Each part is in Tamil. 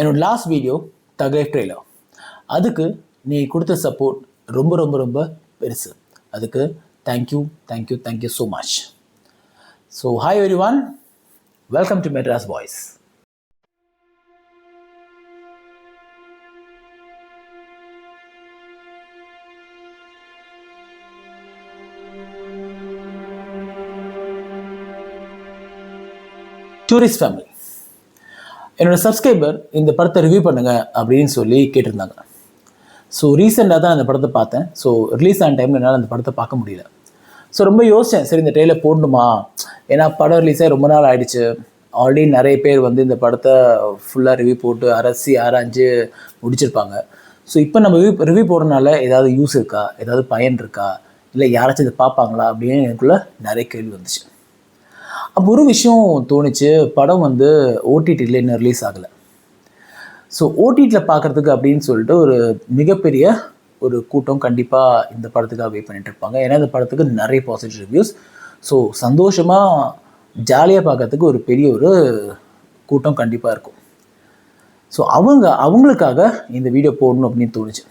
என்னோட லாஸ்ட் வீடியோ தகலைஃப் ட்ரெய்லர். அதுக்கு நீ கொடுத்த சப்போர்ட் ரொம்ப ரொம்ப ரொம்ப பெருசு. அதுக்கு thank you so much. So hi every one, welcome to Madras voice. Tourist family, என்னோடய சப்ஸ்கிரைபர் இந்த படத்தை ரிவ்யூ பண்ணுங்கள் அப்படின்னு சொல்லி கேட்டிருந்தாங்க. ஸோ ரீசெண்டாக தான் அந்த படத்தை பார்த்தேன். ஸோ ரிலீஸ் ஆன டைமில் என்னால் அந்த படத்தை பார்க்க முடியல. ஸோ ரொம்ப யோசித்தேன், சரி இந்த ட்ரெயிலர் போடணுமா, ஏன்னா படம் ரிலீஸாக ரொம்ப நாள் ஆகிடுச்சு. ஆல்ரெடி நிறைய பேர் வந்து இந்த படத்தை ஃபுல்லாக ரிவ்யூ போட்டு ஆராய்ஞ்சு முடிச்சிருப்பாங்க. ஸோ இப்போ நம்ம ரிவ்யூ போடுறதுனால ஏதாவது யூஸ் இருக்கா, ஏதாவது பயன் இருக்கா, இல்லை யாராச்சும் இதை பார்ப்பாங்களா அப்படின்னு எனக்குள்ளே நிறைய கேள்வி வந்துச்சு. அப்போ ஒரு விஷயம் தோணுச்சு, படம் வந்து ஓடிடியில் இன்னும் ரிலீஸ் ஆகலை. ஸோ ஓடிடியில் பார்க்குறதுக்கு அப்படின்னு சொல்லிட்டு ஒரு மிகப்பெரிய ஒரு கூட்டம் கண்டிப்பாக இந்த படத்துக்காக வெயிட் பண்ணிட்டு இருப்பாங்க. ஏன்னா இந்த படத்துக்கு நிறைய பாசிட்டிவ் ரிவ்யூஸ். ஸோ சந்தோஷமாக ஜாலியாக பார்க்கறதுக்கு ஒரு பெரிய ஒரு கூட்டம் கண்டிப்பாக இருக்கும். ஸோ அவங்களுக்காக இந்த வீடியோ போடணும் அப்படின்னு தோணுச்சு.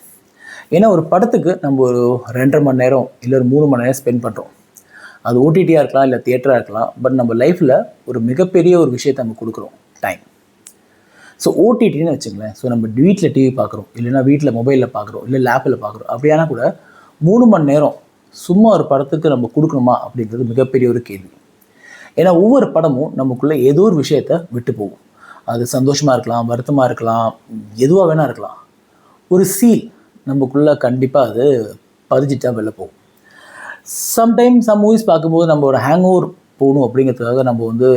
ஏன்னா ஒரு படத்துக்கு நம்ம ஒரு 2.5 மணி நேரம் இல்லை ஒரு 3 மணி நேரம் ஸ்பெண்ட் பண்ணுறோம். அது ஓடிடியாக இருக்கலாம், இல்லை தியேட்டராக இருக்கலாம். பட் நம்ம லைஃப்பில் ஒரு மிகப்பெரிய ஒரு விஷயத்தை நம்ம கொடுக்குறோம், டைம். ஸோ ஓடிடின்னு வச்சுங்களேன். ஸோ நம்ம வீட்டில் டிவி பார்க்குறோம், இல்லைனா வீட்டில் மொபைலில் பார்க்குறோம், இல்லை லேப்பில் பார்க்குறோம். அப்படியானா கூட 3 மணி நேரம் சும்மா ஒரு படத்துக்கு நம்ம கொடுக்கணுமா அப்படிங்கிறது மிகப்பெரிய ஒரு கேள்வி. ஏன்னா ஒவ்வொரு படமும் நமக்குள்ளே ஏதோ ஒரு விஷயத்தை விட்டு போகும். அது சந்தோஷமாக இருக்கலாம், வருத்தமாக இருக்கலாம், எதுவாக வேணால் இருக்கலாம். ஒரு சீல் நமக்குள்ளே கண்டிப்பாக அது பதிஞ்சிட்டா வெளில போகும். சம்டைம்ஸ் சம் மூவிஸ் பார்க்கும்போது நம்ம ஒரு ஹேங் ஓவர் போகணும் அப்படிங்கிறதுக்காக நம்ம வந்து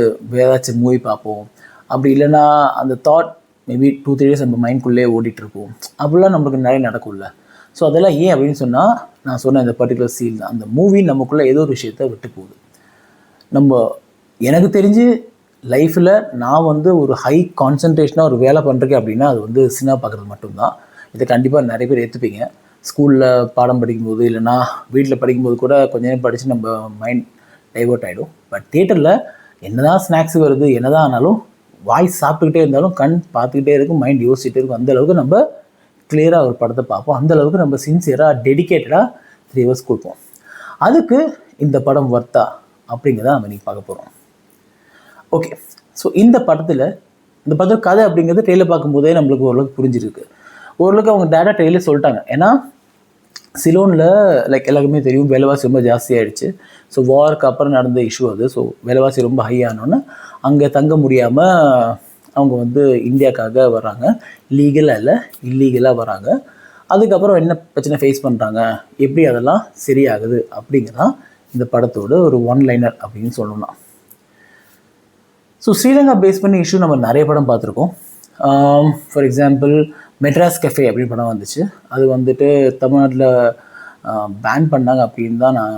ஏதாச்சும் மூவி பார்ப்போம். அப்படி இல்லைன்னா அந்த தாட் மேபி 2-3 டேஸ் நம்ம மைண்ட்குள்ளே ஓடிட்டுருப்போம். அப்படிலாம் நம்மளுக்கு நிறைய நடக்கும்ல. ஸோ அதெல்லாம் ஏன் அப்படின்னு சொன்னால், நான் சொன்ன இந்த பர்டிகுலர் சீல் தான். அந்த மூவி நமக்குள்ளே ஏதோ ஒரு விஷயத்தை விட்டு போகுது. எனக்கு தெரிஞ்சு லைஃப்பில் நான் வந்து ஒரு ஹை கான்சன்ட்ரேஷனாக ஒரு வேலை பண்ணுறேன் அப்படின்னா அது வந்து சினிமா பார்க்குறது மட்டும்தான். இதை கண்டிப்பாக நிறைய பேர் ஏற்றுப்பீங்க. ஸ்கூலில் பாடம் படிக்கும்போது இல்லைனா வீட்டில் படிக்கும்போது கூட கொஞ்ச நேரம் படித்து நம்ம மைண்ட் டைவர்ட் ஆகிடும். பட் தியேட்டரில் என்ன தான் ஸ்நாக்ஸ் வருது, என்ன தான் ஆனாலும் வாய்ஸ் சாப்பிட்டுக்கிட்டே இருந்தாலும் கண் பார்த்துக்கிட்டே இருக்கும், மைண்ட் யோசிச்சுட்டே இருக்கும். அந்தளவுக்கு நம்ம கிளியராக ஒரு படத்தை பார்ப்போம். அந்தளவுக்கு நம்ம சின்சியராக டெடிக்கேட்டடாக 3 hours கொடுப்போம். அதுக்கு இந்த படம் வர்த்தா அப்படிங்கிறத நம்ம இன்றைக்கி பார்க்க போகிறோம். ஓகே, ஸோ இந்த படத்தோட கதை அப்படிங்கிறது ட்ரெயிலர் பார்க்கும்போதே நம்மளுக்கு ஓரளவுக்கு புரிஞ்சிருக்கு. ஓரளவுக்கு அவங்க டேரக்டாக ட்ரெயிலர் சொல்லிட்டாங்க. ஏன்னா சிலோனில் எல்லாருக்குமே தெரியும், விலைவாசி ரொம்ப ஜாஸ்தியாகிடுச்சு. ஸோ வாருக்கு அப்புறம் நடந்த இஷ்யூ அது. ஸோ விலைவாசி ரொம்ப ஹை ஆனோன்னு அங்கே தங்க முடியாமல் அவங்க வந்து இந்தியாவுக்காக வர்றாங்க. லீகலாக இல்லை, இல்லீகலாக வராங்க. அதுக்கப்புறம் என்ன பிரச்சனை ஃபேஸ் பண்ணுறாங்க, எப்படி அதெல்லாம் சரியாகுது அப்படிங்கிறதான் இந்த படத்தோட ஒரு ஒன்லைனர் அப்படின்னு சொல்லணும். ஸோ ஸ்ரீலங்கா பேஸ் பண்ணி இஷ்யூ நம்ம நிறைய படம் பார்த்துருக்கோம். ஃபார் எக்ஸாம்பிள் மெட்ராஸ் கஃபே அப்படின்னு படம் வந்துச்சு. அது வந்துட்டு தமிழ்நாட்டில் பேன் பண்ணாங்க அப்படின்னு தான் நான்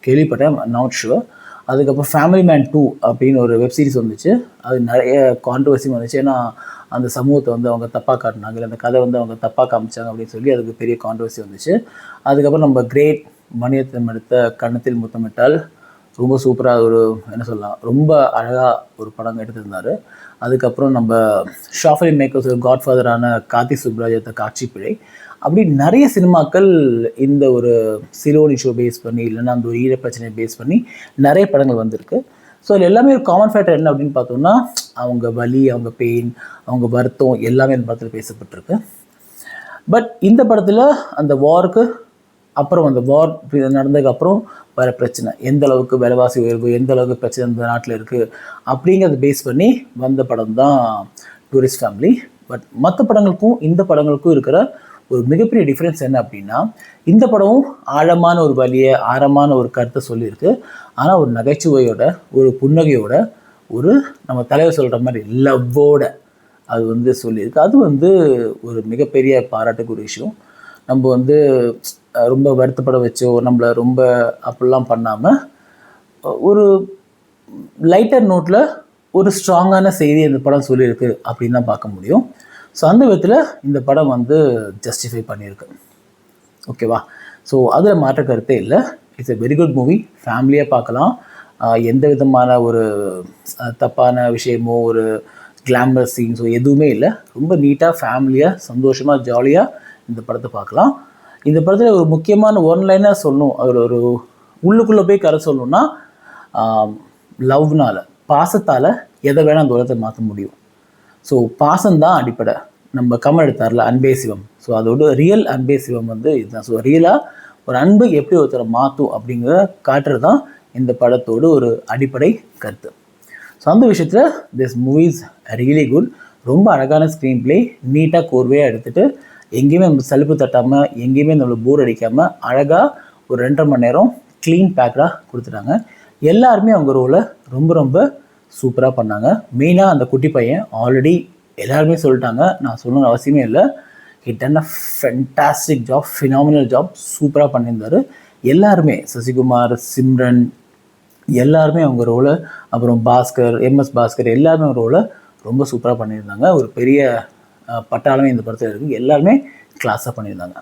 கேள்விப்பட்டேன், நாட் ஷுவர். அதுக்கப்புறம் ஃபேமிலி மேன் 2 அப்படின்னு ஒரு வெப் சீரிஸ் வந்துச்சு. அது நிறைய கான்ட்ரவர்சி வந்துச்சு. ஏன்னா அந்த சமூகத்தை வந்து அவங்க தப்பாக காட்டினாங்க, இல்லை அந்த கதை வந்து அவங்க தப்பாக காமிச்சாங்க அப்படின்னு சொல்லி அதுக்கு பெரிய கான்ட்ரவர்சி வந்துச்சு. அதுக்கப்புறம் நம்ம கிரேட் மணிரத்னம் எடுத்த கன்னத்தில் முத்தமிட்டால் ரொம்ப சூப்பராக ஒரு என்ன சொல்லலாம், ரொம்ப அழகாக ஒரு படம் எடுத்திருந்தார். அதுக்கப்புறம் நம்ம ஷாஃபலி மேக்கர்ஸ் காட்ஃபாதரான கார்த்திக் சுப்ராஜ் எடுத்த காட்சி பிழை. அப்படி நிறைய சினிமாக்கள் இந்த ஒரு சிலோன் இஷ்யூ பேஸ் பண்ணி, இல்லைன்னா அந்த ஒரு ஈர பிரச்சனையை பேஸ் பண்ணி நிறைய படங்கள் வந்திருக்கு. ஸோ அதில் எல்லாமே ஒரு காமன் ஃபேக்டர் என்ன அப்படின்னு பார்த்தோம்னா, அவங்க வலி, அவங்க பெயின், அவங்க வருத்தம் எல்லாமே இந்த படத்தில் பேசப்பட்டிருக்கு. பட் இந்த படத்தில் அந்த வாருக்கு அப்புறம், அந்த வார் நடந்ததுக்கப்புறம் வர பிரச்சனை, எந்த அளவுக்கு விலைவாசி உயர்வு, எந்த அளவுக்கு பிரச்சனை இந்த நாட்டில் இருக்குது அப்படிங்கிறத பேஸ் பண்ணி வந்த படம் தான் டூரிஸ்ட் ஃபேமிலி. பட் மற்ற படங்களுக்கும் இந்த படங்களுக்கும் இருக்கிற ஒரு மிகப்பெரிய டிஃப்ரென்ஸ் என்ன அப்படின்னா, இந்த படமும் ஆழமான ஒரு வலியை, ஆழமான ஒரு கருத்தை சொல்லியிருக்கு. ஆனால் ஒரு நகைச்சுவையோட, ஒரு புன்னகையோட, ஒரு நம்ம தலைவர் சொல்கிற மாதிரி லவ்வோட அது வந்து சொல்லியிருக்கு. அது வந்து ஒரு மிகப்பெரிய பாராட்டுக்கு ஒரு விஷயம். நம்ம வந்து ரொம்ப வருத்தப்பட வச்சோ, நம்மளை ரொம்ப அப்படிலாம் பண்ணாமல் ஒரு லைட்டர் நோட்டில் ஒரு ஸ்ட்ராங்கான செய்தி இந்த படம் சொல்லியிருக்கு அப்படின்னு தான் பார்க்க முடியும். ஸோ அந்த விதத்தில் இந்த படம் வந்து ஜஸ்டிஃபை பண்ணியிருக்கு. ஓகேவா? ஸோ அதில் மாற்ற கருத்தே இல்லை. It's a very good movie. ஃபேமிலியாக பார்க்கலாம். எந்த விதமான ஒரு தப்பான விஷயமோ, ஒரு கிளாமர் சீன்ஸோ எதுவுமே இல்லை. ரொம்ப நீட்டாக ஃபேமிலியாக சந்தோஷமாக ஜாலியாக இந்த படத்தை பார்க்கலாம். இந்த படத்தில் ஒரு முக்கியமான ஒன்லைனாக சொல்லணும், அதில் ஒரு உள்ளுக்குள்ளே போய் கதை சொல்லணும்னா, லவ்னால் பாசத்தால் எதை வேணால் அந்த உலகத்தை மாற்ற முடியும். ஸோ பாசம்தான் அடிப்படை. நம்ம கமல் எடுத்தார்ல அன்பே சிவம், ஸோ அதோட ரியல் அன்பே சிவம் வந்து இதுதான். ஸோ ரியலாக ஒரு அன்பு எப்படி ஒருத்தரை மாற்றும் அப்படிங்கிற காட்டுறது தான் இந்த படத்தோடு ஒரு அடிப்படை கருத்து. ஸோ அந்த விஷயத்தில் திஸ் மூவிஸ் ரியலி குட். ரொம்ப அழகான ஸ்க்ரீன் பிளே, நீட்டாக கோர்வையாக எடுத்துகிட்டு எங்கேயுமே நம்ம சலுப்பு தட்டாமல் எங்கேயுமே நம்மளுக்கு போர் அடிக்காமல் அழகாக ஒரு 2.5 மணி நேரம் க்ளீன் பேக்கடாக கொடுத்துட்டாங்க. எல்லாருமே அவங்க ரோலை ரொம்ப ரொம்ப சூப்பராக பண்ணாங்க. மெயினாக அந்த குட்டி பையன் ஆல்ரெடி எல்லாருமே சொல்லிட்டாங்க, நான் சொல்லணும்னு அவசியமே இல்லை. He done a fantastic job, phenomenal job, சூப்பராக பண்ணியிருந்தார். எல்லாருமே சசிகுமார், சிம்ரன் எல்லாருமே அவங்க ரோலை, அப்புறம் பாஸ்கர், எம்எஸ் பாஸ்கர் எல்லாருமே அவங்க ரோலை ரொம்ப சூப்பராக பண்ணியிருந்தாங்க. ஒரு பெரிய பட்டாளமே இந்த படத்தில் இருக்குது. எல்லாருமே கிளாஸாக பண்ணியிருந்தாங்க.